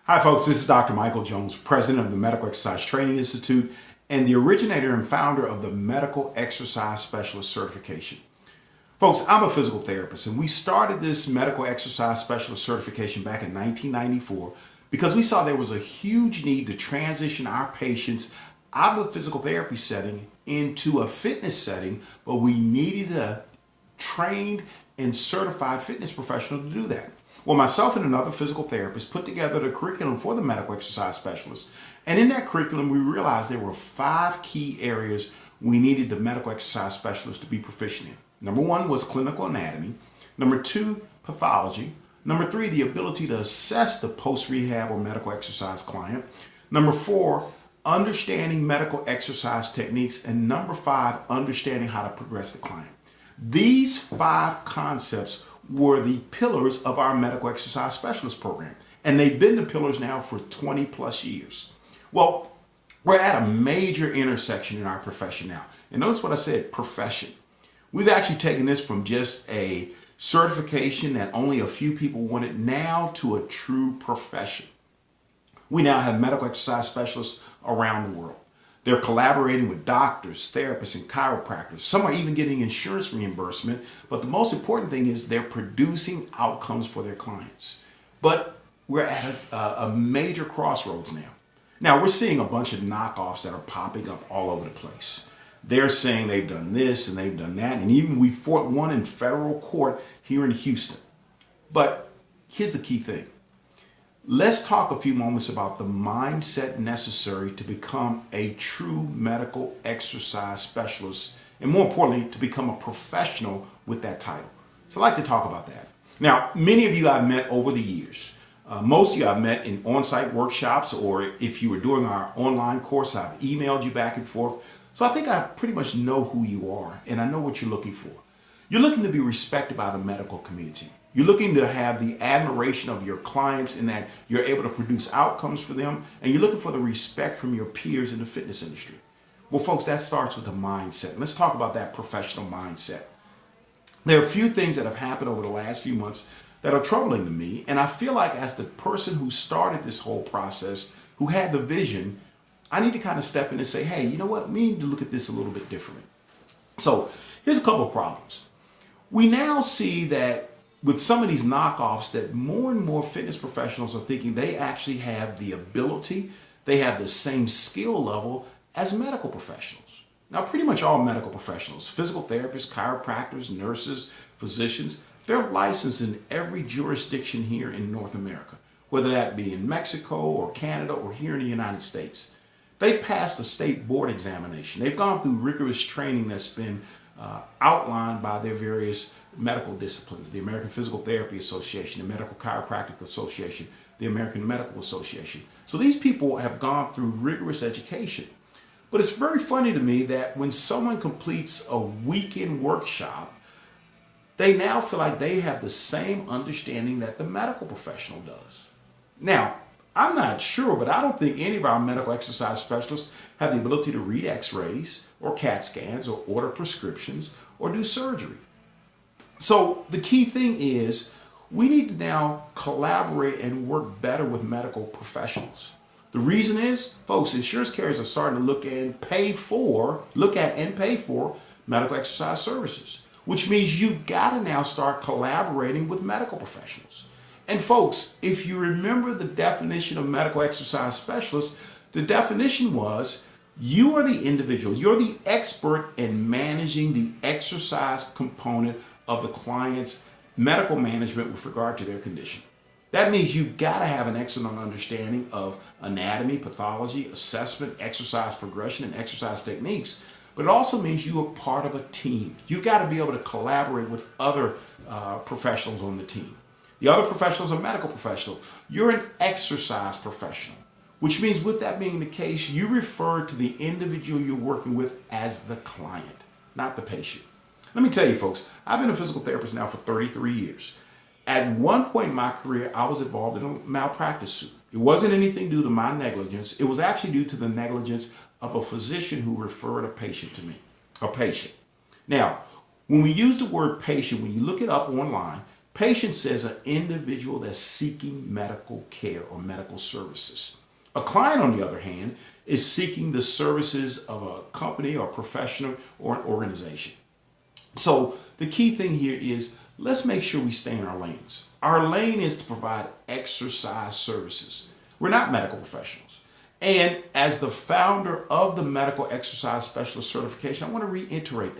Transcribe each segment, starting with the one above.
Hi folks, this is Dr. Michael Jones, president of the Medical Exercise Training Institute and the originator and founder of the Medical Exercise Specialist Certification. Folks, I'm a physical therapist and we started this Medical Exercise Specialist Certification back in 1994 because we saw there was a huge need to transition our patients out of the physical therapy setting into a fitness setting, but we needed a trained and certified fitness professional to do that. Well, myself and another physical therapist put together the curriculum for the medical exercise specialist. And in that curriculum, we realized there were 5 key areas we needed the medical exercise specialist to be proficient in. Number 1 was clinical anatomy. Number 2, pathology. Number 3, the ability to assess the post-rehab or medical exercise client. Number 4, understanding medical exercise techniques. And number 5, understanding how to progress the client. These 5 concepts were the pillars of our medical exercise specialist program. And they've been the pillars now for 20 plus years. Well, we're at a major intersection in our profession now. And notice what I said, profession. We've actually taken this from just a certification that only a few people wanted now to a true profession. We now have medical exercise specialists around the world. They're collaborating with doctors, therapists, and chiropractors. Some are even getting insurance reimbursement. But the most important thing is they're producing outcomes for their clients. But we're at a major crossroads now. Now, we're seeing a bunch of knockoffs that are popping up all over the place. They're saying they've done this and they've done that. And even we fought one in federal court here in Houston. But here's the key thing. Let's talk a few moments about the mindset necessary to become a true medical exercise specialist, and more importantly, to become a professional with that title. So I'd like to talk about that. Now, many of you I've met over the years. Most of you I've met in on-site workshops, or if you were doing our online course, I've emailed you back and forth. So I think I pretty much know who you are, and I know what you're looking for. You're looking to be respected by the medical community. You're looking to have the admiration of your clients in that you're able to produce outcomes for them, and you're looking for the respect from your peers in the fitness industry. Well, folks, that starts with a mindset. Let's talk about that professional mindset. There are a few things that have happened over the last few months that are troubling to me, and I feel like as the person who started this whole process, who had the vision, I need to kind of step in and say, hey, you know what? We need to look at this a little bit differently. So here's a couple of problems. We now see that with some of these knockoffs that more and more fitness professionals are thinking they actually have the ability, they have the same skill level as medical professionals. Now, pretty much all medical professionals, physical therapists, chiropractors, nurses, physicians, they're licensed in every jurisdiction here in North America, whether that be in Mexico or Canada or here in the United States. They've passed the state board examination. They've gone through rigorous training that's been outlined by their various medical disciplines, the American Physical Therapy Association, the Medical Chiropractic Association, the American Medical Association. So these people have gone through rigorous education. But it's very funny to me that when someone completes a weekend workshop, they now feel like they have the same understanding that the medical professional does. Now, I'm not sure, but I don't think any of our medical exercise specialists have the ability to read x-rays or CAT scans or order prescriptions or do surgery. So the key thing is we need to now collaborate and work better with medical professionals. The reason is, folks, insurance carriers are starting to look at and pay for medical exercise services, which means you've got to now start collaborating with medical professionals. And folks, if you remember the definition of medical exercise specialist, the definition was you are the individual, you're the expert in managing the exercise component of the client's medical management with regard to their condition. That means you've got to have an excellent understanding of anatomy, pathology, assessment, exercise progression, and exercise techniques. But it also means you are part of a team. You've got to be able to collaborate with other professionals on the team. The other professionals are medical professionals. You're an exercise professional, which means with that being the case, you refer to the individual you're working with as the client, not the patient. Let me tell you, folks, I've been a physical therapist now for 33 years. At one point in my career, I was involved in a malpractice suit. It wasn't anything due to my negligence. It was actually due to the negligence of a physician who referred a patient to me, a patient. Now, when we use the word patient, when you look it up online, Patient says an individual that's seeking medical care or medical services. A client, on the other hand, is seeking the services of a company or professional or an organization. So the key thing here is let's make sure we stay in our lanes. Our lane is to provide exercise services. We're not medical professionals. And as the founder of the Medical Exercise Specialist Certification, I want to reiterate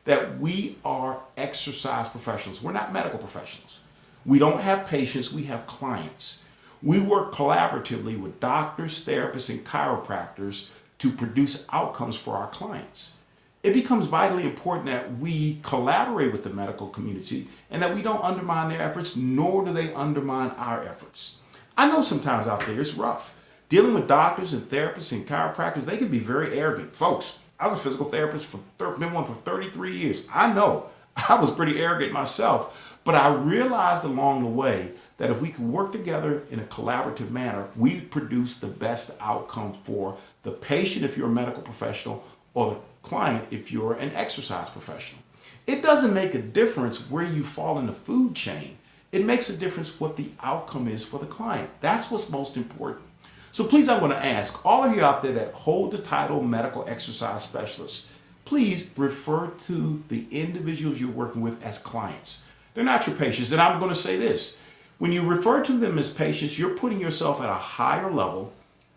that we are exercise professionals. We're not medical professionals. We don't have patients, we have clients. We work collaboratively with doctors, therapists, and chiropractors to produce outcomes for our clients. It becomes vitally important that we collaborate with the medical community and that we don't undermine their efforts, nor do they undermine our efforts. I know sometimes out there it's rough. Dealing with doctors and therapists and chiropractors, they can be very arrogant. Folks, I was a physical therapist been one for 33 years. I know I was pretty arrogant myself, but I realized along the way that if we could work together in a collaborative manner, we produce the best outcome for the patient if you're a medical professional or the client if you're an exercise professional. It doesn't make a difference where you fall in the food chain. It makes a difference what the outcome is for the client. That's what's most important. So please, I want to ask all of you out there that hold the title medical exercise specialist, please refer to the individuals you're working with as clients. They're not your patients. And I'm going to say this. When you refer to them as patients, you're putting yourself at a higher level.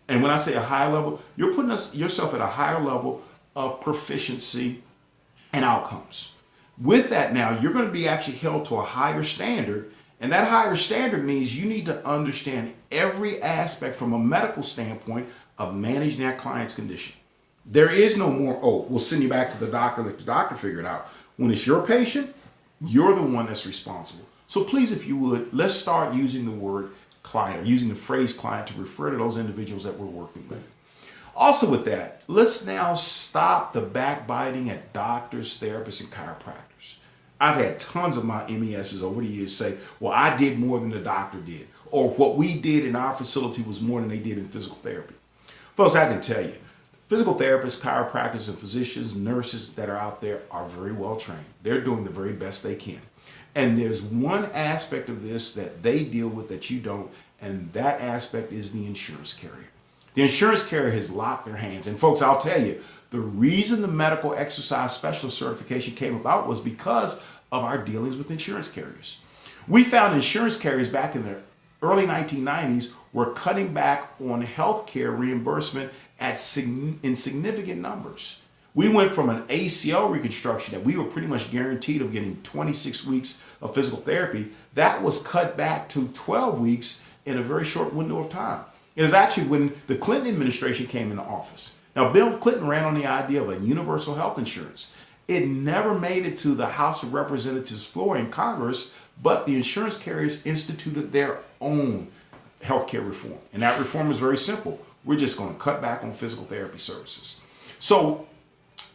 And when I say a higher level, you're putting yourself at a higher level of proficiency and outcomes. With that now, you're going to be actually held to a higher standard. And that higher standard means you need to understand every aspect from a medical standpoint of managing that client's condition. There is no more, we'll send you back to the doctor, let the doctor figure it out. When it's your patient, you're the one that's responsible. So please, if you would, let's start using the word client, or using the phrase client to refer to those individuals that we're working with. Also with that, let's now stop the backbiting at doctors, therapists, and chiropractors. I've had tons of my MESs over the years say, well, I did more than the doctor did, or what we did in our facility was more than they did in physical therapy. Folks, I can tell you, physical therapists, chiropractors, and physicians, nurses that are out there are very well trained. They're doing the very best they can. And there's one aspect of this that they deal with that you don't, and that aspect is the insurance carrier. The insurance carrier has locked their hands. And folks, I'll tell you, the reason the Medical Exercise Specialist Certification came about was because of our dealings with insurance carriers. We found insurance carriers back in the early 1990s were cutting back on healthcare reimbursement in significant numbers. We went from an ACL reconstruction that we were pretty much guaranteed of getting 26 weeks of physical therapy. That was cut back to 12 weeks in a very short window of time. It was actually when the Clinton administration came into office. Now, Bill Clinton ran on the idea of a universal health insurance. It never made it to the House of Representatives floor in Congress, but the insurance carriers instituted their own healthcare reform. And that reform is very simple. We're just going to cut back on physical therapy services. So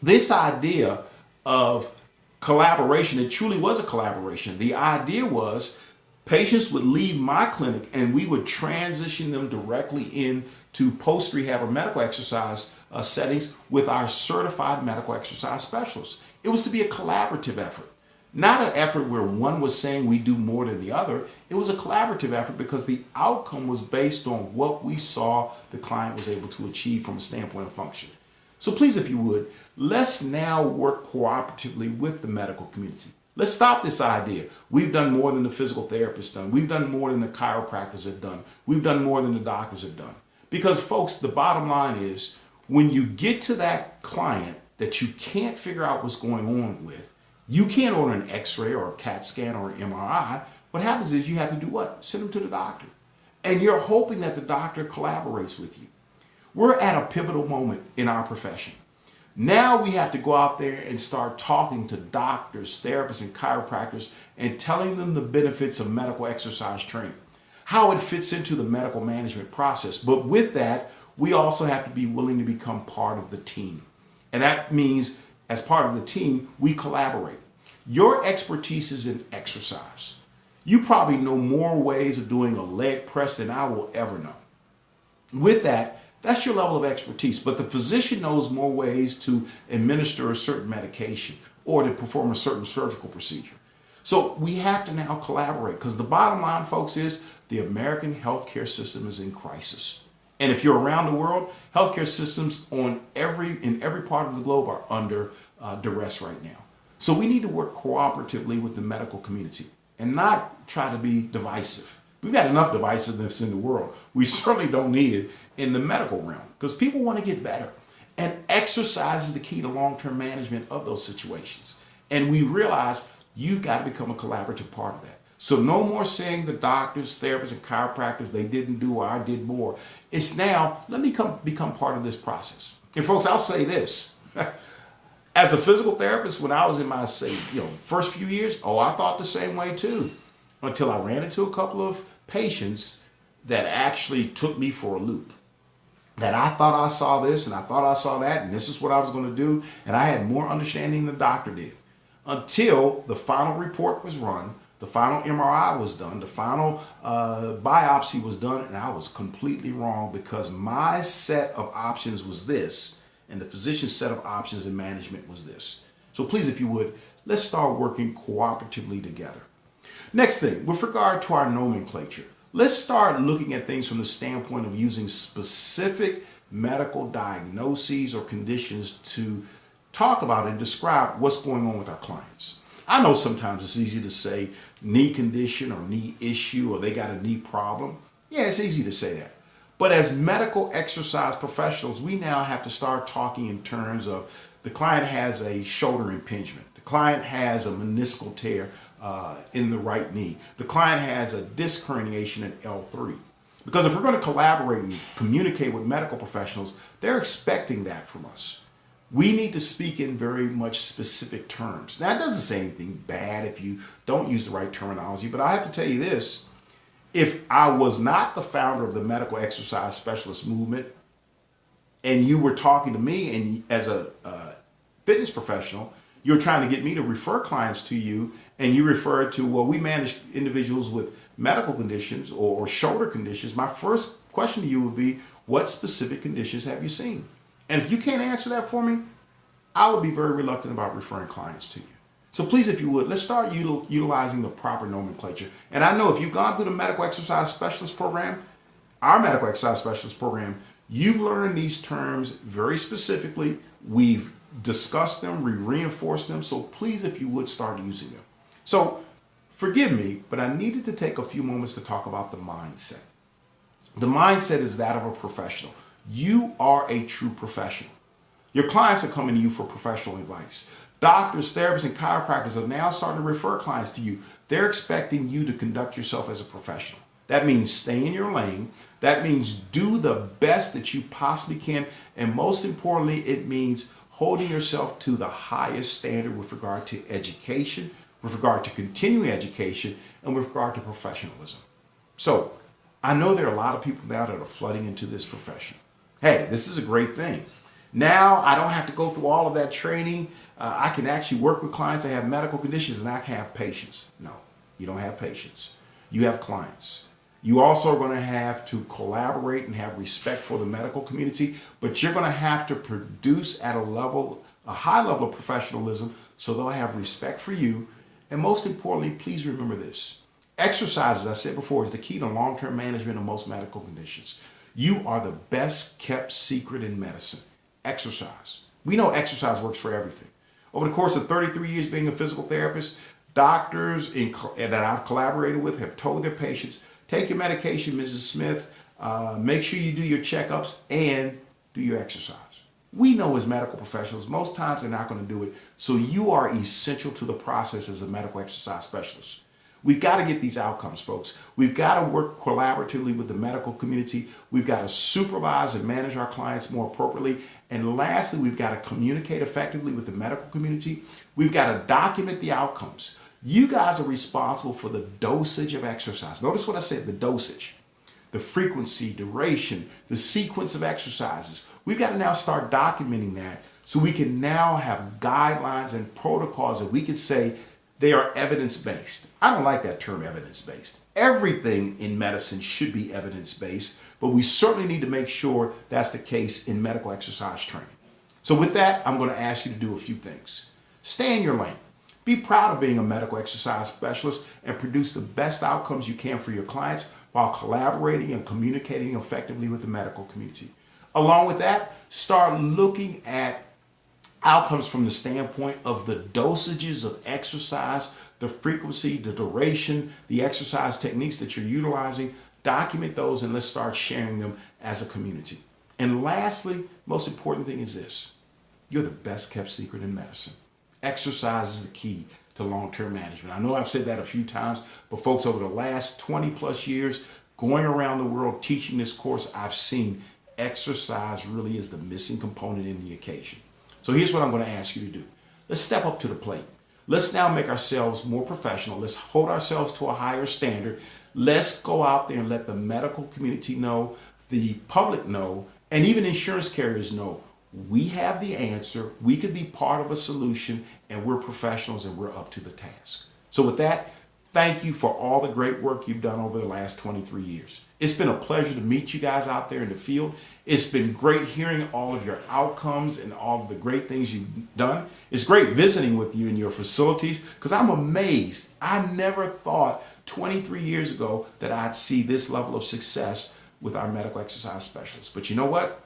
this idea of collaboration, it truly was a collaboration. The idea was patients would leave my clinic and we would transition them directly into post-rehab or medical exercise settings with our certified medical exercise specialists. It was to be a collaborative effort, not an effort where one was saying we do more than the other. It was a collaborative effort because the outcome was based on what we saw the client was able to achieve from a standpoint of function. So please, if you would, let's now work cooperatively with the medical community. Let's stop this idea. We've done more than the physical therapists done. We've done more than the chiropractors have done. We've done more than the doctors have done. Because folks, the bottom line is when you get to that client that you can't figure out what's going on with, you can't order an x-ray or a CAT scan or an MRI. What happens is you have to do what? Send them to the doctor. And you're hoping that the doctor collaborates with you. We're at a pivotal moment in our profession. Now we have to go out there and start talking to doctors, therapists, and chiropractors and telling them the benefits of medical exercise training, how it fits into the medical management process. But with that, we also have to be willing to become part of the team. And that means as part of the team, we collaborate. Your expertise is in exercise. You probably know more ways of doing a leg press than I will ever know. With that, that's your level of expertise. But the physician knows more ways to administer a certain medication or to perform a certain surgical procedure. So we have to now collaborate, because the bottom line, folks, is the American healthcare system is in crisis. And if you're around the world, healthcare systems in every part of the globe are under duress right now. So we need to work cooperatively with the medical community and not try to be divisive. We've got enough divisiveness in the world. We certainly don't need it in the medical realm, because people want to get better. And exercise is the key to long-term management of those situations. And we realize you've got to become a collaborative part of that. So no more saying the doctors, therapists, and chiropractors, they didn't do or I did more. It's now, let me become part of this process. And folks, I'll say this. As a physical therapist, when I was in my first few years, I thought the same way too. Until I ran into a couple of patients that actually took me for a loop. That I thought I saw this and I thought I saw that, and this is what I was going to do. And I had more understanding than the doctor did. Until the final report was run, the final MRI was done, the final biopsy was done, and I was completely wrong, because my set of options was this, and the physician's set of options and management was this. So please, if you would, let's start working cooperatively together. Next thing, with regard to our nomenclature, let's start looking at things from the standpoint of using specific medical diagnoses or conditions to talk about and describe what's going on with our clients. I know sometimes it's easy to say knee condition or knee issue, or they got a knee problem. Yeah, it's easy to say that. But as medical exercise professionals, we now have to start talking in terms of the client has a shoulder impingement. The client has a meniscal tear in the right knee. The client has a disc herniation in L3. Because if we're going to collaborate and communicate with medical professionals, they're expecting that from us. We need to speak in very much specific terms. Now, it doesn't say anything bad if you don't use the right terminology, but I have to tell you this. If I was not the founder of the medical exercise specialist movement, and you were talking to me and as a fitness professional, you're trying to get me to refer clients to you, and you refer to, well, we manage individuals with medical conditions or shoulder conditions, my first question to you would be, what specific conditions have you seen? And if you can't answer that for me, I would be very reluctant about referring clients to you. So please, if you would, let's start utilizing the proper nomenclature. And I know if you've gone through the medical exercise specialist program, our medical exercise specialist program, you've learned these terms very specifically. We've discussed them, we reinforced them. So please, if you would, start using them. So forgive me, but I needed to take a few moments to talk about the mindset. The mindset is that of a professional. You are a true professional. Your clients are coming to you for professional advice. Doctors, therapists, and chiropractors are now starting to refer clients to you. They're expecting you to conduct yourself as a professional. That means stay in your lane. That means do the best that you possibly can. And most importantly, it means holding yourself to the highest standard with regard to education, with regard to continuing education, and with regard to professionalism. So I know there are a lot of people now that are flooding into this profession. Hey, this is a great thing. Now I don't have to go through all of that training. I can actually work with clients that have medical conditions, and I can have patients. No, you don't have patients. You have clients. You also are going to have to collaborate and have respect for the medical community, but you're going to have to produce at a high level of professionalism, so they'll have respect for you. And most importantly, please remember this. Exercise, as I said before, is the key to long-term management of most medical conditions. You are the best kept secret in medicine. Exercise. We know exercise works for everything. Over the course of 33 years being a physical therapist, doctors that I've collaborated with have told their patients, take your medication, Mrs. Smith, make sure you do your checkups and do your exercise. We know as medical professionals, most times they're not going to do it. So you are essential to the process as a medical exercise specialist. We've got to get these outcomes, folks. We've got to work collaboratively with the medical community. We've got to supervise and manage our clients more appropriately. And lastly, we've got to communicate effectively with the medical community. We've got to document the outcomes. You guys are responsible for the dosage of exercise. Notice what I said, the dosage, the frequency, duration, the sequence of exercises. We've got to now start documenting that so we can now have guidelines and protocols that we can say they are evidence-based. I don't like that term, evidence-based. Everything in medicine should be evidence-based, but we certainly need to make sure that's the case in medical exercise training. So with that, I'm going to ask you to do a few things. Stay in your lane. Be proud of being a medical exercise specialist and produce the best outcomes you can for your clients while collaborating and communicating effectively with the medical community. Along with that, start looking at outcomes from the standpoint of the dosages of exercise, the frequency, the duration, the exercise techniques that you're utilizing. Document those and let's start sharing them as a community. And lastly, most important thing is this: you're the best kept secret in medicine. Exercise is the key to long-term management. I know I've said that a few times, but folks, over the last 20 plus years, going around the world teaching this course, I've seen exercise really is the missing component in the occasion. So here's what I'm going to ask you to do. Let's step up to the plate. Let's now make ourselves more professional. Let's hold ourselves to a higher standard. Let's go out there and let the medical community know, the public know, and even insurance carriers know we have the answer. We could be part of a solution, and we're professionals and we're up to the task. So with that, thank you for all the great work you've done over the last 23 years. It's been a pleasure to meet you guys out there in the field. It's been great hearing all of your outcomes and all of the great things you've done. It's great visiting with you in your facilities because I'm amazed. I never thought 23 years ago that I'd see this level of success with our medical exercise specialists. But you know what?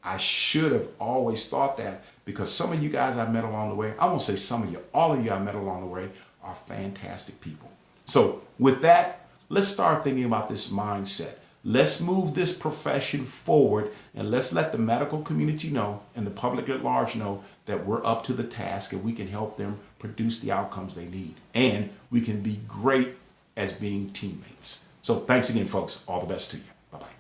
I should have always thought that, because some of you guys I met along the way, I won't say some of you, all of you I met along the way are fantastic people. So with that, let's start thinking about this mindset. Let's move this profession forward and let's let the medical community know and the public at large know that we're up to the task and we can help them produce the outcomes they need. And we can be great as being teammates. So thanks again, folks. All the best to you. Bye-bye.